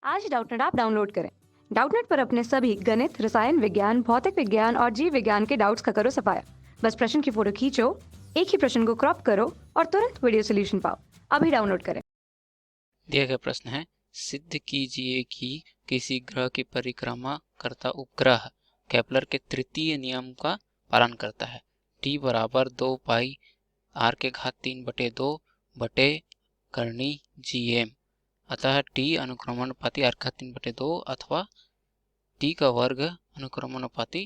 आज डाउटनेट आप डाउनलोड करें। डाउटनेट पर अपने सभी गणित, रसायन विज्ञान, भौतिक विज्ञान और जीव विज्ञान के डाउट्स का करो सफाया। बस प्रश्न की फोटो खींचो, एक ही प्रश्न को क्रॉप करो और तुरंत वीडियो सोल्यूशन पाओ। अभी डाउनलोड करें। दिया गया प्रश्न है, सिद्ध कीजिए कि किसी ग्रह की परिक्रमा करता उपग्रह केपलर के तृतीय नियम का पालन करता है। टी बराबर 2 पाई आर के घात 3/2 बटे करनी GM। अतः टी अनुक्रमणानुपाती आर का 3/2 अथवा टी का वर्ग अनुक्रमणानुपाती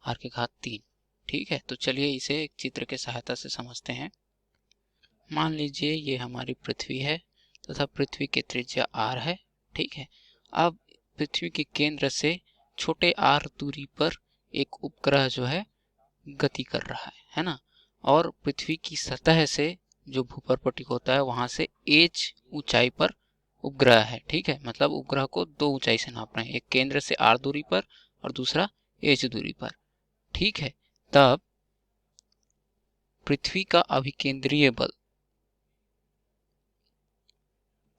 आर के घात 3। ठीक है, तो चलिए इसे एक चित्र के सहायता से समझते हैं। मान लीजिए ये हमारी पृथ्वी है तथा पृथ्वी की त्रिज्या r है। ठीक है, अब पृथ्वी के केंद्र से छोटे r दूरी पर एक उपग्रह जो है गति कर रहा है ना। और पृथ्वी की सतह से जो भूपर्पटिक होता है वहां से h ऊंचाई पर उपग्रह है। ठीक है, मतलब उपग्रह को दो ऊंचाई से नाप रहे हैं, एक केंद्र से r दूरी पर और दूसरा h दूरी पर। ठीक है, तब पृथ्वी का अभिकेंद्रीय बल,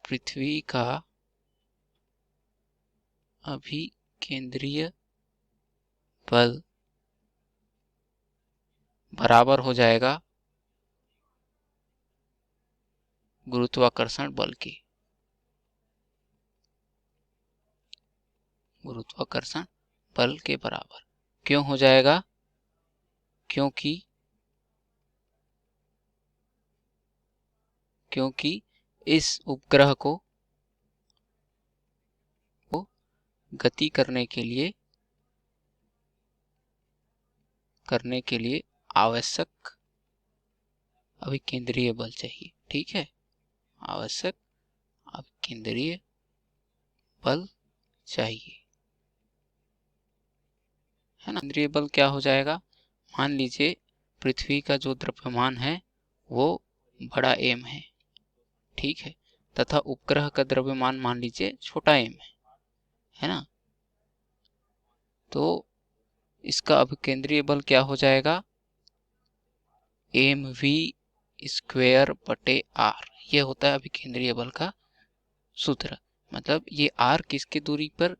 पृथ्वी का अभिकेंद्रीय बल बराबर हो जाएगा गुरुत्वाकर्षण बल के। गुरुत्वाकर्षण बल के बराबर क्यों हो जाएगा? क्योंकि इस उपग्रह को गति करने के लिए आवश्यक अभिकेंद्रीय बल चाहिए। ठीक है, आवश्यक अभिकेंद्रीय बल चाहिए, है ना। केंद्रीय बल क्या हो जाएगा? मान लीजिए पृथ्वी का जो द्रव्यमान है वो बड़ा M है। ठीक है, तथा उपग्रह का द्रव्यमान मान लीजिए छोटा m है ना। तो इसका अभिकेंद्रीय बल क्या हो जाएगा? mv² ये होता है अभिकेंद्रीय बल का सूत्र। मतलब ये r किसके दूरी पर?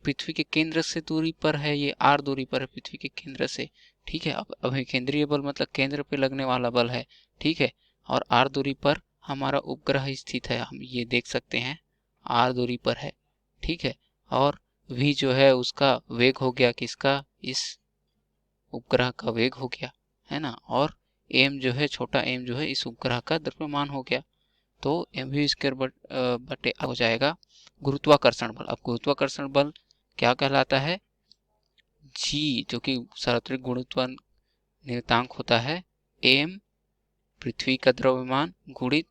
पृथ्वी के केंद्र से दूरी पर है, ये r दूरी पर है पृथ्वी के केंद्र से। ठीक है, अब अभिकेंद्रीय बल मतलब केंद्र पे लगने वाला बल है। ठीक है, और r दूरी पर हमारा उपग्रह स्थित है, हम ये देख सकते हैं r दूरी पर है। ठीक है, और v जो है उसका वेग हो गया किसका? इस उपग्रह का वेग हो गया, है ना। और m जो है, छोटा m जो है इस उपग्रह का द्रव्यमान हो गया। तो mv² बटे हो जाएगा गुरुत्वाकर्षण बल। अब गुरुत्वाकर्षण बल क्या कहलाता है? g जो कि सार्वत्रिक गुरुत्व नियतांक होता है, m पृथ्वी का द्रव्यमान गुणित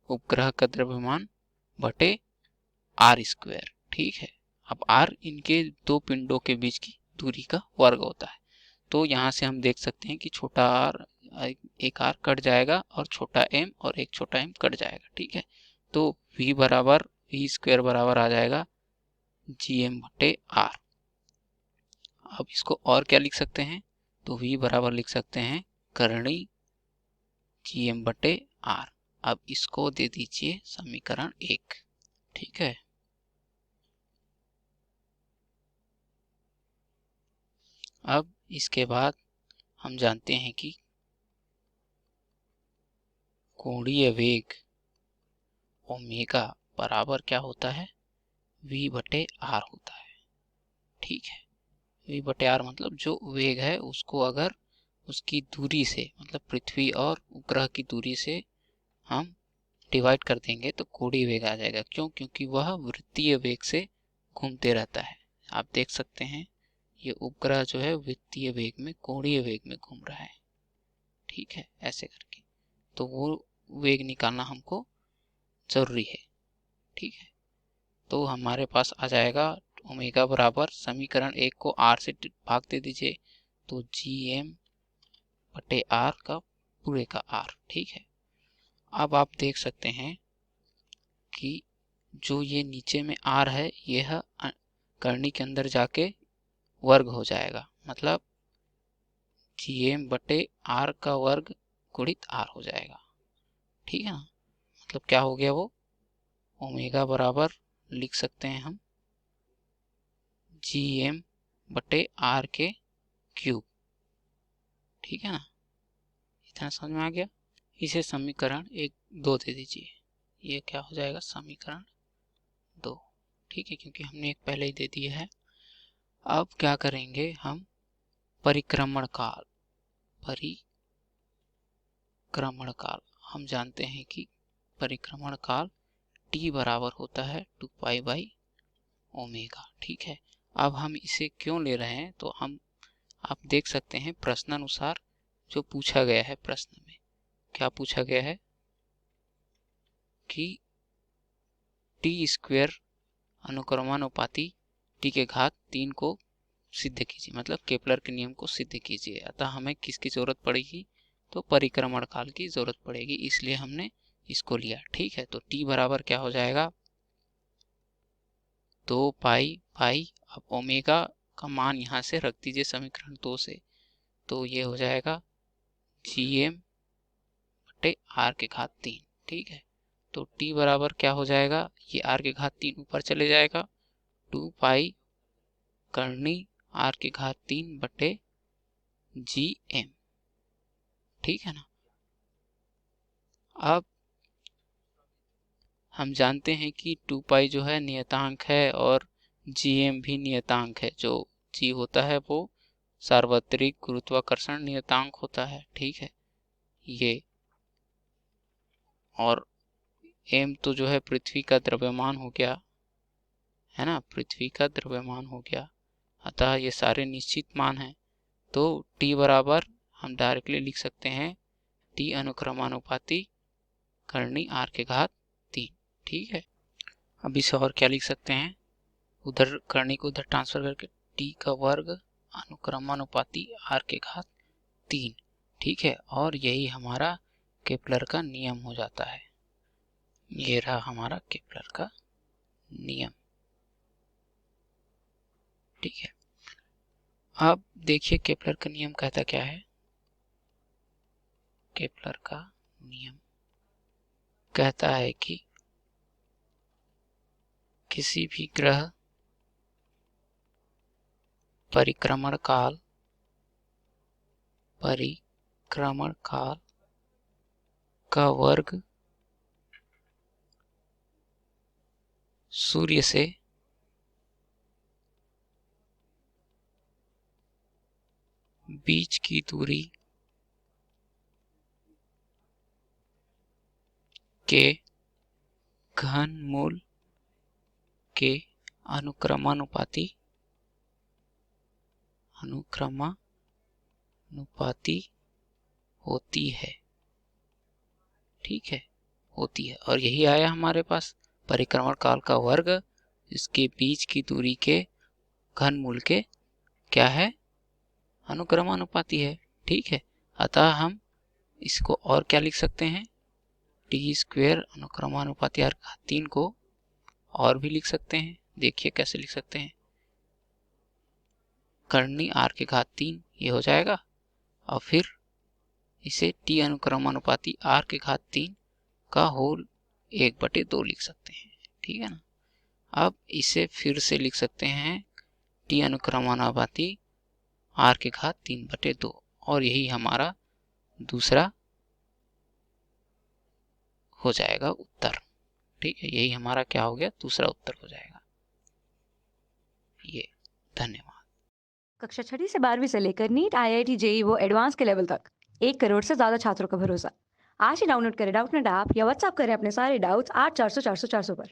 उपग्रह का द्रव्यमान बटे r²। ठीक है, अब r इनके दो पिंडों के बीच की दूरी का वर्ग होता है। तो यहाँ से हम देख सकते हैं कि छोटा r, एक r कट जाएगा और छोटा m और एक छोटा m कट जाएगा। ठीक है, तो v बराबर आ जाएगा gm बटे r। अब इसको और क्या लिख सकते हैं? तो v बराबर लिख सकते हैं करणी gm बटे r। अब इसको दे दीजिए समीकरण 1। ठीक है, अब इसके बाद हम जानते हैं कि कोणीय वेग ओमेगा बराबर क्या होता है? v बटे r होता है। ठीक है, v बटे r मतलब जो वेग है उसको अगर उसकी दूरी से, मतलब पृथ्वी और उपग्रह की दूरी से हम डिवाइड कर देंगे तो कोणीय वेग आ जाएगा। क्यों? क्योंकि वह वृत्तीय वेग से घूमते रहता है। आप देख सकते हैं ये उपग्रह जो है वृत्तीय वेग में, कोणीय वेग में घूम रहा है। ठीक है, ऐसे करके तो वो वेग निकालना हमको जरूरी है। ठीक है, तो हमारे पास आ जाएगा ओमेगा बराबर, समीकरण 1 को r से भाग दे दीजिए तो gm बटे r का पूरे का r। ठीक है, अब आप देख सकते हैं कि जो ये नीचे में r है यह करनी के अंदर जाके वर्ग हो जाएगा, मतलब gm बटे r का वर्ग गुणित r हो जाएगा। ठीक है ना, मतलब क्या हो गया वो ओमेगा बराबर लिख सकते हैं हम GM बटे R के क्यूब। ठीक है ना, इतना समझ में आ गया। इसे समीकरण 1-2 दे दीजिए। ये क्या हो जाएगा, समीकरण 2। ठीक है, क्योंकि हमने एक पहले ही दे दिया है। अब क्या करेंगे हम, परिक्रमण काल। परिक्रमण काल हम जानते हैं कि परिक्रमण काल t बराबर होता है 2 पाई बाई ओमेगा। ठीक है, अब हम इसे क्यों ले रहे हैं, तो हम आप देख सकते हैं प्रश्नानुसार जो पूछा गया है, प्रश्न में क्या पूछा गया है कि टी स्क्वेयर अनुक्रमानुपाती टी के घात 3 को सिद्ध कीजिए, मतलब केपलर के नियम को सिद्ध कीजिए। अतः हमें किसकी जरूरत पड़ेगी, तो परिक्रमण काल की जरूरत पड़ेगी, इसलिए हमने इसको लिया। ठीक है, तो t बराबर क्या हो जाएगा, 2 पाई बाई, अब ओमेगा का मान यहाँ से रख दीजिए समीकरण 2 से, तो ये हो जाएगा GM बटे R के घात 3। ठीक है, तो t बराबर क्या हो जाएगा, ये R के घात 3 ऊपर चले जाएगा, 2 पाई करनी R के घात 3 बटे GM। ठीक है ना, अब हम जानते हैं कि 2 पाई जो है नियतांक है और GM भी नियतांक है। जो G होता है वो सार्वत्रिक गुरुत्वाकर्षण नियतांक होता है। ठीक है, ये और M तो जो है पृथ्वी का द्रव्यमान हो गया, है ना, पृथ्वी का द्रव्यमान हो गया। अतः ये सारे निश्चित मान हैं, तो T बराबर हम डायरेक्टली लिख सकते हैं T अनुक्रमानुपाती करनी R के घात 3। ठीक है, अब इसे और क्या लिख सकते हैं, उधर करनी को उधर ट्रांसफर करके T का वर्ग अनुक्रमानुपाती R के घात 3। ठीक है, और यही हमारा केपलर का नियम हो जाता है। ये रहा हमारा केपलर का नियम। ठीक है, अब देखिए केपलर का नियम कहता क्या है। केपलर का नियम कहता है कि किसी भी ग्रह परिक्रमण काल का वर्ग सूर्य से बीच की दूरी के घनमूल के अनुक्रमानुपाती होती है। ठीक है, होती है, और यही आया हमारे पास परिक्रमण काल का वर्ग इसके बीच की दूरी के घनमूल के क्या है, अनुक्रमानुपाती है। ठीक है, अतः हम इसको और क्या लिख सकते हैं, टी स्क्वेयर अनुक्रमानुपाती R घात 3 को और भी लिख सकते हैं। देखिए कैसे लिख सकते हैं, करनी R के घात 3 ये हो जाएगा, और फिर इसे T अनुक्रमानुपाती R के घात 3 का होल 1/2 लिख सकते हैं। ठीक है ना, अब इसे फिर से लिख सकते हैं T अनुक्रमानुपाती R के घात 3/2, और यही हमारा दूसरा हो जाएगा उत्तर। ठीक है, यही हमारा क्या हो गया, दूसरा उत्तर हो जाएगा ये। धन्यवाद। कक्षा 6ठी से 12वीं से लेकर नीट, IIT, JEE वो एडवांस के लेवल तक 1 करोड़ से ज्यादा छात्रों का भरोसा। आज ही डाउनलोड करें डाउटनेट ऐप या व्हाट्सएप करें अपने सारे डाउट्स 8400 400 400 पर।